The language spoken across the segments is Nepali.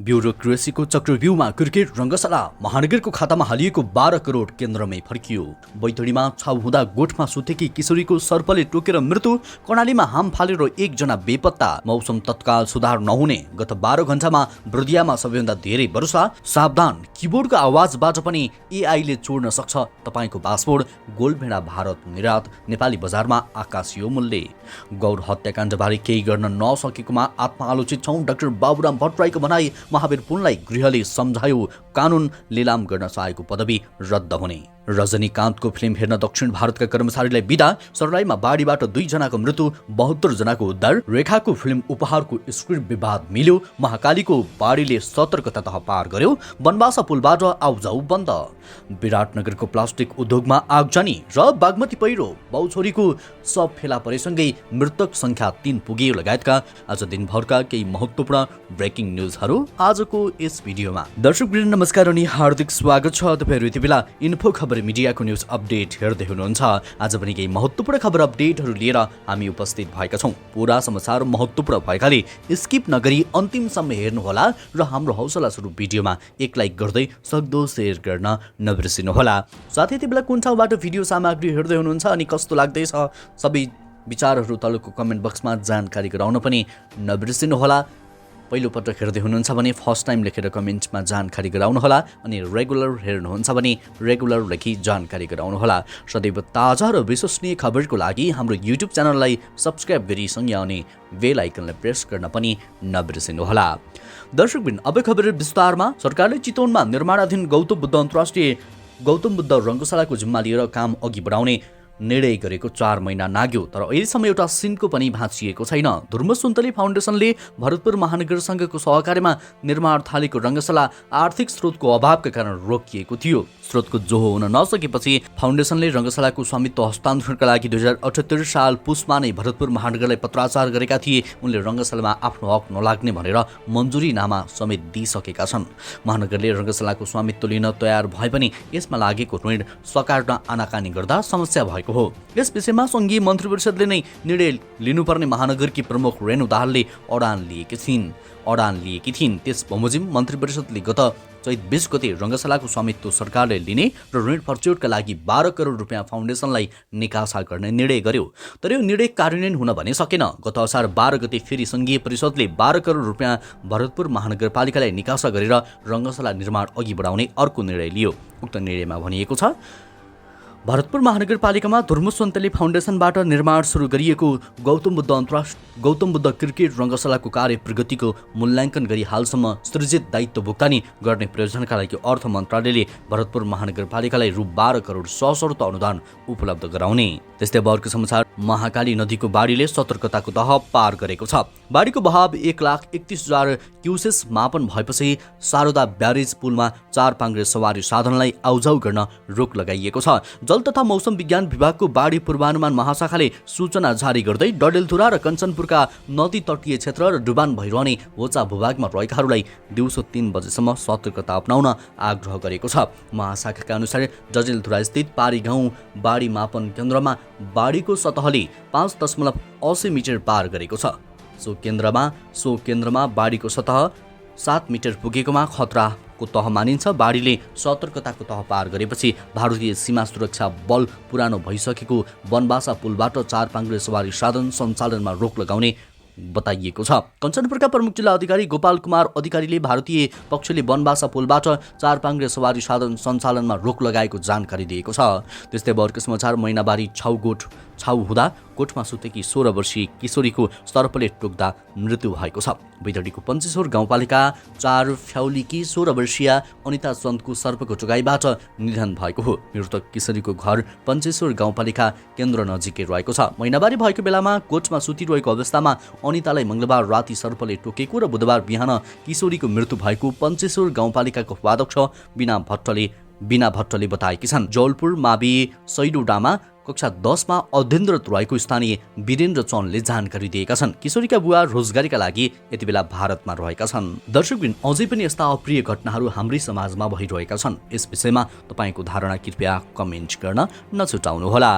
ब्युरोक्रेसीको चक्रव्यूहमा क्रिकेट रङ्गशाला महानगरको खातामा हालिएको 12 करोड केन्द्रमै फर्कियो। बैतडीमा छाउ हुँदा गोठमा सुतेकी किशोरीको सर्पले टोकेर मृत्यु। कर्णालीमा हाम फालेर एकजना बेपत्ता। मौसम तत्काल सुधार नहुने। गत 12 घण्टामा बर्दियामा सबैभन्दा धेरै वर्षा। सावधान, किबोर्डको आवाजबाट पनि एआईले चोर्न सक्छ तपाईको पासपोर्ट। गोलभेडा भारत निर्यात। नेपाली बजारमा आकाशियो मूल्य। गौर हत्याकाण्डबारे केही गर्न नसकेकोमा आत्मआलोचित छौं। डाक्टर बाबुराम भट्टराईको भनाई। महावीर पुनलाई गृहले सम्झायो। कानुन लिलाम गर्न चाहेको पदवी रद्द हुने। रजनीकान्तको फिल्म हेर्न दक्षिण भारतका कर्मचारीलाई बिदा। सर्लाहीमा बाढीबाट 2 जनाको मृत्यु, 72 जनाको उद्धार। रेखाको फिल्म उपहारको स्क्रिप्ट विवाद मिल्यो। महाकालीको बाढीले सतर्कता तह पार गर्यो। बनबासा पुलबाट आउजाउ बन्द। विराटनगरको प्लास्टिक उद्योगमा आगजनी र बागमती पहिरो। बाउछोरीको सब फेला परेसँगै मृतक संख्या 3 पुगियो लगायतका आज दिनभरका केही महत्त्वपूर्ण ब्रेकिङ न्युजहरू आजको यस भिडियोमा। दर्शकवृन्द नमस्कार अनि हार्दिक स्वागत छ। तपाईहरु यति बेला इन्फो खबर मिडियाको न्युज अपडेट हेर्दै हुनुहुन्छ। आज पनि केही महत्त्वपूर्ण खबर अपडेटहरू लिएर हामी उपस्थित भएका छौं। पूरा समाचार महत्त्वपूर्ण भएकाले स्किप नगरी अन्तिमसम्म हेर्नुहोला र हाम्रो हौसला स्वरूप भिडियोमा एक लाइक गर्दै सक्दो शेयर गर्न नबिर्सिनुहोला। साथै यति बेला कुन ठाउँबाट भिडियो सामग्री हेर्दै हुनुहुन्छ अनि कस्तो लाग्दैछ सबै विचारहरू तलको कमेन्ट बक्समा जानकारी गराउन पनि नबिर्सिनुहोला। पहिलो पटक हेर्दै हुनुहुन्छ भने फर्स्ट टाइम लेखेर कमेन्टमा जानकारी गराउनुहोला अनि रेगुलर हेर्नुहुन्छ भने रेगुलर लेखी जानकारी गराउनुहोला। सदैव ताजा र विश्वसनीय खबरको लागि हाम्रो युट्युब च्यानललाई सब्स्क्राइब गरी सँगै आउने बेल आइकनलाई प्रेस गर्न पनि नबिर्सिनुहोला। दर्शकवृन्द अब खबर विस्तारमा। सरकारले चितवनमा निर्माणाधीन गौतम बुद्ध रङ्गशालाको जिम्मा लिएर काम अघि बढाउने निर्णय गरेको 4 महिना नाग्यो, तर अहिलेसम्म एउटा सिनको पनि भाँचिएको छैन। धर्म सुन्तली फाउन्डेसनले भरतपुर महानगरसँगको सहकार्यमा निर्माण थालेको रङ्गशाला आर्थिक स्रोतको अभावका कारण रोकिएको थियो। स्रोतको जोहो हुन नसकेपछि फाउन्डेसनले रङ्गशालाको स्वामित्व हस्तान्तरणका लागि 2078 साल पुसमा नै भरतपुर महानगरलाई पत्राचार गरेका थिए। उनले रङ्गशालामा आफ्नो हक नलाग्ने भनेर मन्जुरीनामा समेत दिइसकेका छन्। महानगरले रङ्गशालाको स्वामित्व लिन तयार भए पनि यसमा लागेको ऋण सकार्न आनाकानी गर्दा समस्या भएको हो। यस विषयमा सङ्घीय मन्त्री परिषदले नै निर्णय लिनुपर्ने महानगरकी प्रमुख रेणु दाहालले अडान लिएकी थिइन्। त्यस बमोजिम मन्त्री परिषदले गत चैत 20 गते रङ्गशालाको स्वामित्व सरकारले लिने र ऋण प्रचोटका लागि 12 करोड रुपियाँ फाउन्डेसनलाई निकासा गर्ने निर्णय गर्यो। तर यो निर्णय कार्यान्वयन हुन भने सकेन। गत असार 12 गते फेरि सङ्घीय परिषदले 12 करोड रुपियाँ भरतपुर महानगरपालिकालाई निकासा गरेर रङ्गशाला निर्माण अघि बढाउने अर्को निर्णय लियो। उक्त निर्णयमा भनिएको छ, भरतपुर महानगरपालिकामा धर्मसन्तली फाउन्डेसनबाट निर्माण सुरु गरिएको गौतम बुद्ध क्रिकेट रङ्गशालाको कार्य प्रगतिको मूल्याङ्कन गरी हालसम्म सृजित दायित्व भुक्तानी गर्ने प्रयोजनका लागि अर्थ मन्त्रालयले भरतपुर महानगरपालिकालाई रु 12 करोड सशर्त अनुदान उपलब्ध गराउने। त्यस्तै अर्को समाचार, महाकाली नदीको बाढीले सतर्कताको तह पार गरेको छ। बाढीको बहाव 1,31,000 क्युसेस मापन भएपछि शारदा ब्यारेज पुलमा 4 पाङ्ग्रे सवारी साधनलाई आउजाउ गर्न रोक लगाइएको छ। जल तथा मौसम विज्ञान विभागको बाढी पूर्वानुमान महाशाखाले सूचना जारी गर्दै डडेलधुरा र कञ्चनपुरका नदी तटीय क्षेत्र र डुबान भइरहने होचा भूभागमा रहेकाहरूलाई दिउँसो 3 बजेसम्म सतर्कता अपनाउन आग्रह गरेको छ। महाशाखाका अनुसार डडेलधुरा स्थित पारी गाउँ बाढी मापन केन्द्रमा बाढीको सतहले 5.80 मिटर पार गरेको छ। सो केन्द्रमा बाढीको सतह 7 मिटर पुगेकोमा खतराको तह मानिन्छ। बाढीले सतर्कताको तह पार गरेपछि भारतीय सीमा सुरक्षा बल पुरानो भइसकेको बनबासा पुलबाट 4 पाङ्ग्रे सवारी साधन सञ्चालनमा रोक लगाउने बताइएको छ। कञ्चनपुरका प्रमुख जिल्ला अधिकारी गोपाल कुमार अधिकारीले भारतीय पक्षले बनबासा पुलबाट 4 पाङ्ग्रे सवारी साधन सञ्चालनमा रोक लगाएको जानकारी दिएको छ। त्यस्तै अर्को समाचार, मैनाबारी छाउ हुँदा गोठमा सुतेकी 16 वर्षीय किशोरीको सर्पले टोक्दा मृत्यु भएको छ। बैतडीको पञ्चेश्वर गाउँपालिका 4 फ्याउलीकी 16 वर्षीय अनिता चन्दको सर्पको टोकाइबाट निधन भएको हो। मृतक किशोरीको घर पञ्चेश्वर गाउँपालिका केन्द्र नजिकै रहेको छ। मैनाबारी भएको बेलामा गोठमा सुतिरहेको अवस्थामा अनितालाई मंगलबार राति सर्पले टोकेको र बुधबार बिहान किशोरीको मृत्यु भएको पञ्चेश्वर गाउँपालिकाको उपाध्यक्ष बिना भट्टले बताएकी छन्। जौलपुर मावि सैडोडामा कक्षा 10 मा अध्ययनरत रहेको स्थानीय वीरेन्द्र चन्दले जानकारी दिएका छन्। किशोरीका बुवा रोजगारीका लागि यति बेला भारतमा रहेका छन्। दर्शकवृन्द, अझै पनि यस्ता अप्रिय घटनाहरू हाम्रै समाजमा भइरहेका छन्। यस विषयमा तपाईको धारणा कृपया कमेन्ट गर्न नछुटाउनुहोला।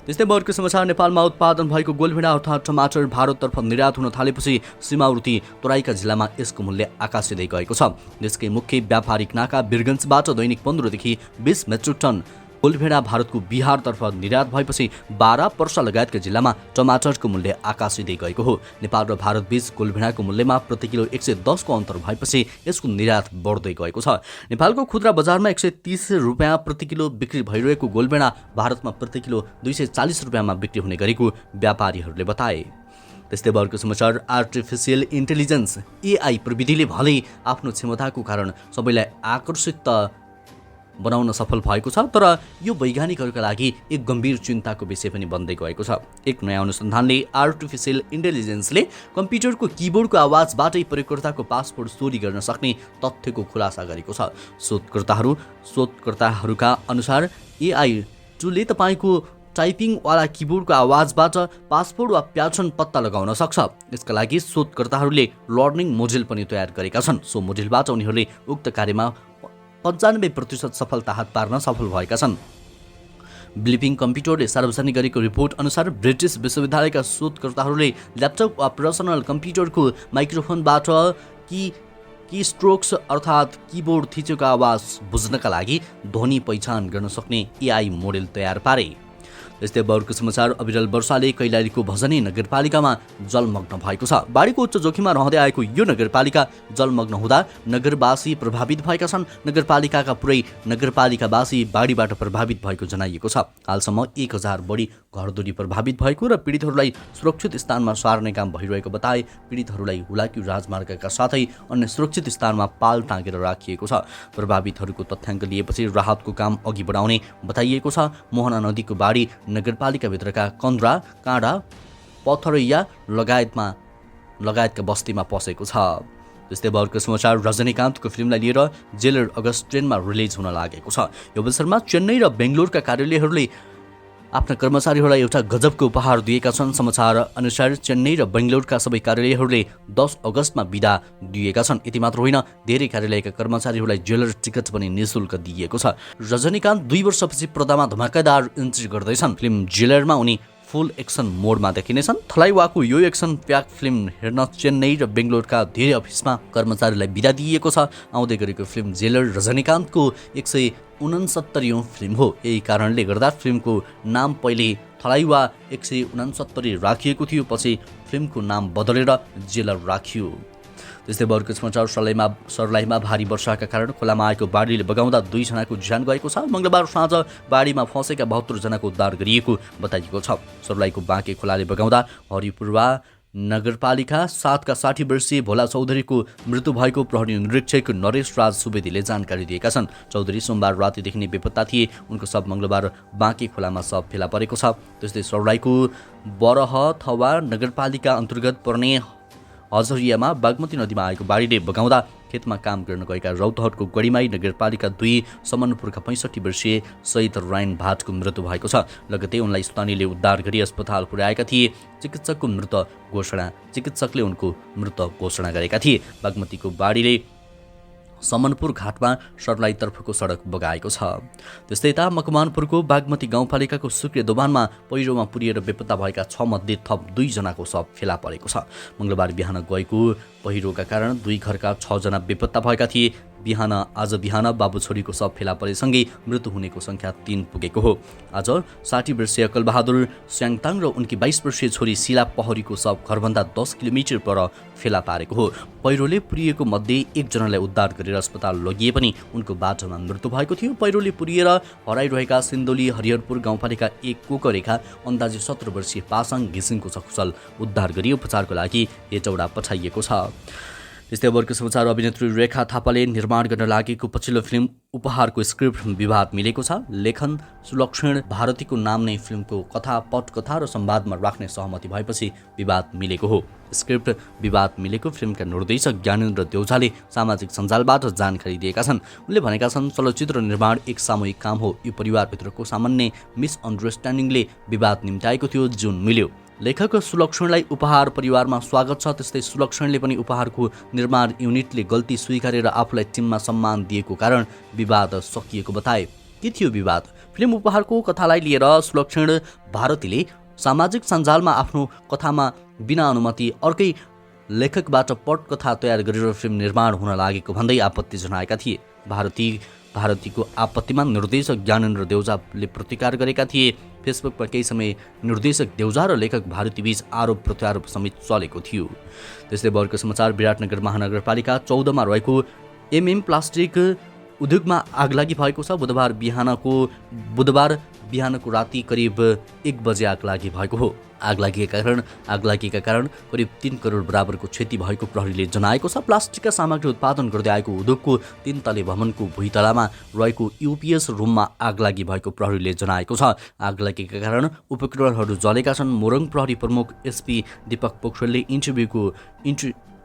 त्यस्तै अर्को समाचार, नेपालमा उत्पादन भएको गोलभेडा अर्थात् टमाटर भारततर्फ निर्यात हुन थालेपछि सीमावर्ती तराईका जिल्लामा यसको मूल्य आकाशिँदै गएको छ। देशकै मुख्य व्यापारिक नाका वीरगञ्जबाट दैनिक 15 देखि 20 मेट्रिक टन गोलभेडा भारतको बिहारतर्फ निर्यात भएपछि 12 पर्सा लगायतका जिल्लामा टमाटरको मूल्य आकाशिँदै गएको हो। नेपाल र भारत बीच गोलभेडाको मूल्यमा प्रति किलो 110 को अन्तर भएपछि यसको निर्यात बढ्दै गएको छ। नेपालको खुद्रा बजारमा 130 रुपियाँ प्रति किलो बिक्री भइरहेको गोलभेडा भारतमा प्रति किलो 240 रुपियाँमा बिक्री हुने गरेको व्यापारीहरूले बताए। त्यस्तै अर्को समाचार, आर्टिफिसियल इन्टेलिजेन्स AI प्रविधिले भलै आफ्नो क्षमताको कारण सबैलाई आकर्षित बनाउन सफल भएको छ, तर यो वैज्ञानिकहरूका लागि एक गम्भीर चिन्ताको विषय पनि बन्दै गएको छ। एक नयाँ अनुसन्धानले आर्टिफिसियल इन्टेलिजेन्सले कम्प्युटरको कीबोर्डको आवाजबाटै प्रयोगकर्ताको पासपोर्ट चोरी गर्न सक्ने तथ्यको खुलासा गरेको छ। शोधकर्ताहरूका अनुसार AI टुलले तपाईको टाइपिङवाला कीबोर्डको आवाजबाट पासपोर्ट वा प्याटर्न पत्ता लगाउन सक्छ। यसका लागि शोधकर्ताहरूले लर्निङ मोडेल पनि तयार गरेका छन्। सो मोडेलबाट उनीहरूले उक्त कार्यमा 95% सफलता हात पार्न सफल भएका छन्। ब्लिपिङ कम्प्युटरले सार्वजनिक गरेको रिपोर्ट अनुसार ब्रिटिस विश्वविद्यालयका शोधकर्ताहरूले ल्यापटप वा पर्सनल कम्प्युटरको माइक्रोफोनबाट की स्ट्रोक्स अर्थात् कीबोर्ड थिचेको आवाज बुझ्नका लागि ध्वनि पहिचान गर्न सक्ने AI मोडेल तयार पारे। यस्तै अर्को समाचार, अविरल वर्षाले कैलालीको भजनी नगरपालिकामा जलमग्न भएको छ। बाढीको उच्च जोखिममा रहँदै आएको यो नगरपालिका जलमग्न हुँदा नगरवासी प्रभावित भएका छन्। नगरपालिकाका पुरै नगरपालिकावासी बाढीबाट प्रभावित भएको जनाइएको छ। हालसम्म 1000 बढी घरधुरी प्रभावित भएको र पीडितहरूलाई सुरक्षित स्थानमा सार्ने काम भइरहेको बताए। पीडितहरूलाई हुलाकी राजमार्गका साथै अन्य सुरक्षित स्थानमा पाल टाँगेर राखिएको छ। प्रभावितहरूको तथ्याङ्क लिएपछि राहतको काम अघि बढाउने बताइएको छ। मोहना नदीको बाढी नगरपालिकाभित्रका कन्द्रा, काँडा, पथरैया लगायतका बस्तीमा पसेको छ। त्यस्तै अर्को समाचार, रजनीकान्तको फिल्मलाई लिएर जेलर अगस्त 10 मा रिलिज हुन लागेको छ। यो अवसरमा चेन्नई र बेङ्गलोरका कार्यालयहरूले आफ्ना कर्मचारीहरूलाई एउटा गजबको उपहार दिएका छन्। समाचार अनुसार चेन्नई र बेङ्गलोरका सबै कार्यालयहरूले 10 अगस्तमा बिदा दिएका छन्। यति मात्र होइन, धेरै कार्यालयका कर्मचारीहरूलाई जेलर टिकट पनि निःशुल्क दिइएको छ। रजनीकान्त 2 वर्षपछि पर्दामा धमाकेदार इन्ट्री गर्दैछन्। फिल्म जेलरमा उनी फुल एक्सन मोडमा देखिनेछन्। थलाइवाको यो एक्सन प्याक फिल्म हेर्न चेन्नई र बेङ्गलोरका धेरै अफिसमा कर्मचारीलाई बिदा दिइएको छ। आउँदै गरेको फिल्म जेलर रजनीकान्तको 169औं फिल्म हो। यही कारणले गर्दा फिल्मको नाम पहिले थलाइवा 169 राखिएको थियो, पछि फिल्मको नाम बदलेर जेलर राखियो। त्यस्तै अर्को समाचार, सर्लाहीमा भारी वर्षाका कारण खोलामा आएको बाढीले बगाउँदा 2 जनाको ज्यान गएको छ। मंगलबार साँझ बाढीमा फँसेका 72 जनाको उद्धार गरिएको बताइएको छ। सर्लाहीको बाँके खोलाले बगाउँदा हरिपुरवा नगरपालिका 7 का 60 वर्षीय भोला चौधरीको मृत्यु भएको प्रहरी निरीक्षक नरेश राज सुवेदीले जानकारी दिएका छन्। चौधरी सोमबार रातिदेखि नै बेपत्ता थिए। उनको शव मंगलबार बाँके खोलामा शव फेला परेको छ। त्यस्तै सर्लाहीको बरहथवा नगरपालिका अन्तर्गत पर्ने हजरियामा बागमती नदीमा आएको बाढीले बगाउँदा खेतमा काम गर्न गएका रौतहटको गढीमाई नगरपालिका 2 समनपुरका 65 वर्षीय शहीद रायन भाटको मृत्यु भएको छ। लगतै उनलाई स्थानीयले उद्धार गरी अस्पताल पुर्याएका थिए। चिकित्सकले उनको मृत घोषणा गरेका थिए। बागमतीको बाढीले समनपुर घाटमा सर्लाहीतर्फको सडक बगाएको छ। त्यस्तै यता मकवानपुरको बागमती गाउँपालिकाको सुक्रे दोभानमा पहिरोमा पुरिएर बेपत्ता भएका 6 मध्ये थप 2 जनाको शव फेला परेको छ। मंगलबार बिहान गएको पहिरोका कारण 2 घरका 6 जना बेपत्ता भएका थिए। आज बिहान बाबु छोरीको शव फेला परेसँगै मृत्यु हुनेको संख्या 3 पुगेको हो। आज 60 वर्षीय अकलबहादुर स्याङताङ र उनकी 22 वर्षीय छोरी शिला पहरीको शव घरभन्दा 10 किलोमिटर पर फेला पारेको हो। पहिरोले पुरिएको मध्ये 1 जनालाई उद्धार गरेर अस्पताल लगिए पनि उनको बाटोमा मृत्यु भएको थियो। पहिरोले पुरिएर हराइरहेका सिन्धोली हरिहरपुर गाउँपालिका 1 कोकरेखा अन्दाजी 17 वर्षीय पासाङ घिसिङको सकुशल उद्धार गरी उपचारको लागि हेटौडा पठाइएको छ। त्यस्तै अबको समाचार अभिनेत्री रेखा थापाले निर्माण गर्न लागेको पछिल्लो फिल्म उपहारको स्क्रिप्ट विवाद मिलेको छ। लेखन सुलक्षण भारतीको नाम नै फिल्मको कथा, पटकथा र संवादमा राख्ने सहमति भएपछि विवाद मिलेको हो। स्क्रिप्ट विवाद मिलेको फिल्मका निर्देशक ज्ञानेन्द्र देउजाले सामाजिक सञ्जालबाट जानकारी दिएका छन्। उनले भनेका छन्, चलचित्र निर्माण एक सामूहिक काम हो। यो परिवारभित्रको सामान्य मिसअन्डरस्ट्यान्डिङले विवाद निम्त्याएको थियो, जुन मिल्यो। लेखक सुलक्षणलाई उपहार परिवारमा स्वागत छ। त्यस्तै सुलक्षणले पनि उपहारको निर्माण युनिटले गल्ती स्वीकारेर आफूलाई टिममा सम्मान दिएको कारण विवाद सकिएको बताए। के थियो विवाद? फिल्म उपहारको कथालाई लिएर सुलक्षण भारतीले सामाजिक सञ्जालमा आफ्नो कथामा बिना अनुमति अर्कै लेखकबाट पटकथा तयार गरेर फिल्म निर्माण हुन लागेको भन्दै आपत्ति जनाएका थिए। भारतीको आपत्तिमा निर्देशक ज्ञानेन्द्र देउजाले प्रतिकार गरेका थिए। फेसबुकमा केही समय निर्देशक देउजा र लेखक भारतीबीच आरोप प्रत्यारोप समेत चलेको थियो। त्यस्तै अर्को समाचार, विराटनगर महानगरपालिका 14 मा रहेको MM प्लास्टिक उद्योगमा आगलागी भएको छ। बुधबार बिहानको राति करिब 1 बजे आगलागी भएको हो। आगलागीका कारण करिब 3 करोड बराबरको क्षति भएको प्रहरीले जनाएको छ। प्लास्टिकका सामग्री उत्पादन गर्दै आएको उद्योगको 3 तले भवनको भुइँतलामा रहेको UPS रुममा आगलागी भएको प्रहरीले जनाएको छ। आगलागीका कारण उपकरणहरू जलेका छन्। मोरङ प्रहरी प्रमुख SP दीपक पोखरेलले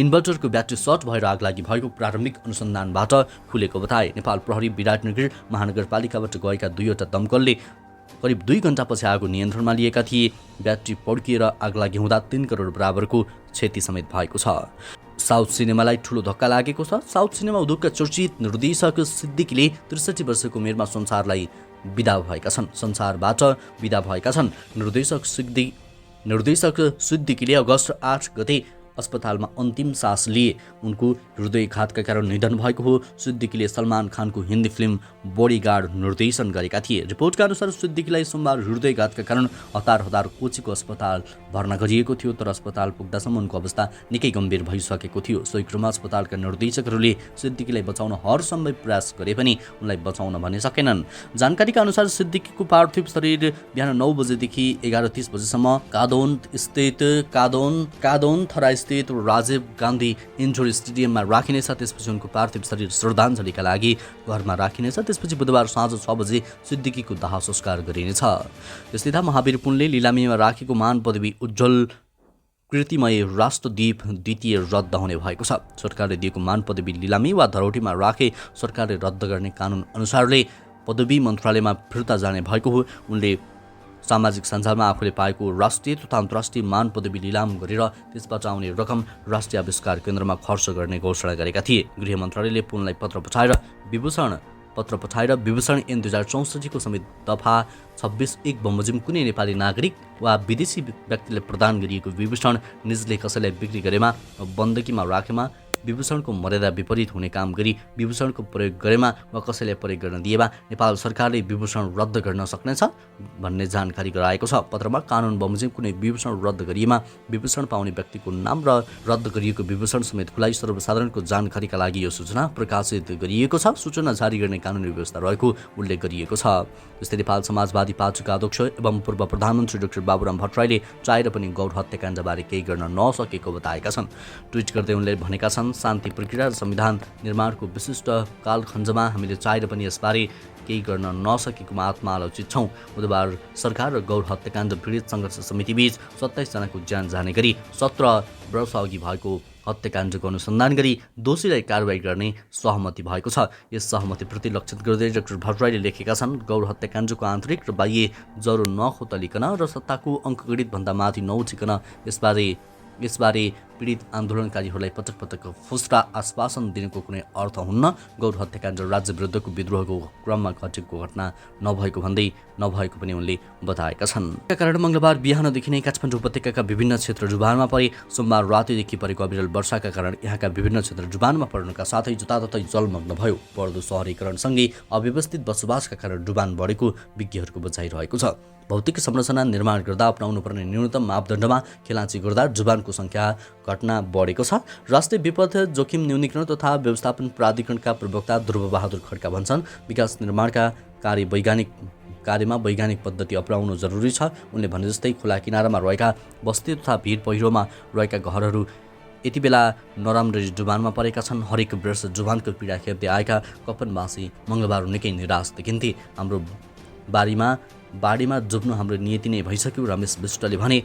इन्भर्टरको ब्याट्री सर्ट भएर आगलागी भएको प्रारम्भिक अनुसन्धानबाट खुलेको बताए। नेपाल प्रहरी विराटनगर महानगरपालिकाबाट गएका 2वटा दमकलले करिब 2 घण्टापछि आगो नियन्त्रणमा लिएका थिए। ब्याट्री पड्किएर आगलागी हुँदा 3 करोड बराबरको क्षति समेत भएको छ। साउथ सिनेमालाई ठूलो धक्का लागेको छ। साउथ सिनेमा उद्योगका चर्चित निर्देशक सिद्दिकीले 63 वर्षको उमेरमा संसारबाट विदा भएका छन्। निर्देशक सिद्दिकीले अगस्त 8 गते अस्पतालमा अन्तिम सास लिए। उनको हृदयघातका कारण निधन भएको हो। सिद्दिकीले सलमान खानको हिन्दी फिल्म बडीगार्ड निर्देशन गरेका थिए। रिपोर्टका अनुसार सिद्दिकीलाई सोमबार हृदयघातका कारण हतार कोचीको अस्पताल भर्ना गरिएको थियो, तर अस्पताल पुग्दासम्म उनको अवस्था निकै गम्भीर भइसकेको थियो। सोही क्रममा अस्पतालका निर्देशकहरूले सिद्दिकीलाई बचाउन हरसम्भव प्रयास गरे पनि उनलाई बचाउन भने सकेनन्। जानकारीका अनुसार सिद्दिकीको पार्थिव शरीर बिहान 9 बजेदेखि 11:30 बजेसम्म कादोन थरा स्थित राजीव गान्धी इन्डोर स्टेडियममा राखिनेछ। त्यसपछि उनको पार्थिव शरीर श्रद्धाञ्जलीका लागि घरमा राखिनेछ। त्यसपछि बुधबार साँझ 6 बजे सिद्दिकीको दाह संस्कार गरिनेछ। त्यस्तै महावीर पुनले लिलामीमा राखेको मान पदवी उज्जवल कृतिमय राष्ट्रदीप द्वितीय रद्द हुने भएको छ। सरकारले दिएको मान पदवी लिलामी वा धरौटीमा राखे सरकारले रद्द गर्ने कानुन अनुसारले पदवी मन्त्रालयमा फिर्ता जाने भएको हो। उनले सामाजिक सञ्जालमा आफूले पाएको राष्ट्रिय तथा अन्तर्राष्ट्रिय मान पदवी लिलाम गरेर त्यसबाट आउने रकम राष्ट्रिय आविष्कार केन्द्रमा खर्च गर्ने घोषणा गरेका थिए। गृह मन्त्रालयले पुनलाई पत्र पठाएर विभूषण ऐन 2064 को समेत दफा 26(1) बमोजिम कुनै नेपाली नागरिक वा विदेशी व्यक्तिले प्रदान गरिएको विभूषण निजले कसैलाई बिक्री गरेमा बन्दकीमा राखेमा विभूषणको मर्यादा विपरीत हुने काम गरी विभूषणको प्रयोग गरेमा वा कसैलाई प्रयोग गर्न दिएमा नेपाल सरकारले विभूषण रद्द गर्न सक्नेछ भन्ने जानकारी गराएको छ। पत्रमा कानुन बमोजिम कुनै विभूषण रद्द गरिएमा विभूषण पाउने व्यक्तिको नाम र रद्द गरिएको विभूषण समेत खुलाई सर्वसाधारणको जानकारीका लागि यो सूचना प्रकाशित गरिएको छ। सूचना जारी गर्ने कानुनी व्यवस्था रहेको उल्लेख गरिएको छ। जस्तै नेपाल समाजवादी पार्टीका अध्यक्ष एवं पूर्व प्रधानमन्त्री डाक्टर बाबुराम भट्टराईले चाहेर पनि गौर हत्याकाण्डबारे केही गर्न नसकेको बताएका छन्। ट्विट गर्दै उनले भनेका छन्, शान्ति प्रक्रिया र संविधान निर्माणको विशिष्ट कालखण्डमा हामीले चाहेर पनि यसबारे केही गर्न नसकेकोमा आत्मालोचित छौँ। बुधबार सरकार र गौर हत्याकाण्ड पीडित सङ्घर्ष समितिबीच 27 जनाको ज्यान जाने गरी 17 वर्ष अघि भएको हत्याकाण्डको अनुसन्धान गरी दोषीलाई कारवाही गर्ने सहमति भएको छ। यस सहमतिप्रति लक्षित गर्दै डाक्टर भट्टराईले लेखेका छन्, गौर हत्याकाण्डको आन्तरिक र बाह्य जरो नखोतलिकन र सत्ताको अङ्कगणितभन्दा माथि नउठिकन यसबारे पीडित आन्दोलनकारीहरूलाई पटक पटक फुस्रा आश्वासन दिनुको कुनै अर्थ हुन्न। गौर हत्याकाण्ड राज्य विरुद्धको विद्रोहको क्रममा घटेको घटना नभएको पनि उनले बताएका छन्। यसका कारण मंगलबार बिहानदेखि नै काठमाडौँ उपत्यकाका विभिन्न क्षेत्र डुबानमा परे। सोमबार रातिदेखि परेको अविरल वर्षाका कारण यहाँका विभिन्न क्षेत्र डुबानमा पर्नुका साथै जताततै जलमग्न भयो। बढ्दो शहरीकरणसँगै अव्यवस्थित बसोबासका कारण डुबान बढेको विज्ञहरूको बुझाइरहेको छ। भौतिक संरचना निर्माण गर्दा अपनाउनु पर्ने न्यूनतम मापदण्डमा खेलाँची गर्दा डुबानको संख्या घटना बढेको छ। राष्ट्रिय विपद जोखिम न्यूनीकरण तथा व्यवस्थापन प्राधिकरणका प्रवक्ता ध्रुवबहादुर खड्का भन्छन्, विकास निर्माणका कार्यमा वैज्ञानिक पद्धति अपनाउनु जरुरी छ। उनले भने जस्तै खोला किनारामा रहेका बस्ती तथा भिर पहिरोमा रहेका घरहरू यति बेला नराम्ररी जुबानमा परेका छन्। हरेक वर्ष जुबानको पीडा खेप्दै आएका कपनवासी मङ्गलबार निकै निराश देखिन्थे। हाम्रो बाढीमा जुब्नु हाम्रो नियति नै भइसक्यो। रमेश विष्टले भने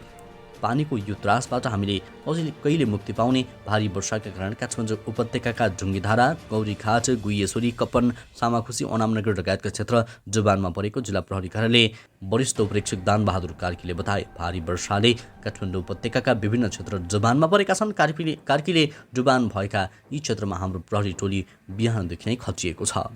पानीको यो त्रासबाट हामीले कहिले मुक्ति पाउने? भारी वर्षाका कारण काठमाडौँ उपत्यकाका ढुङ्गेधारा, गौरीघाट, गुह्येश्वरी, कपन, सामाखुसी, अनामनगर लगायतका क्षेत्र जुबानमा परेको जिल्ला प्रहरी कार्यालय वरिष्ठ उपरीक्षक दानबहादुर कार्कीले बताए। भारी वर्षाले काठमाडौँ उपत्यकाका विभिन्न क्षेत्र जुबानमा परेका छन्। कार्कीले जुबान भएका यी क्षेत्रमा हाम्रो प्रहरी टोली बिहानदेखि नै खचिएको छ।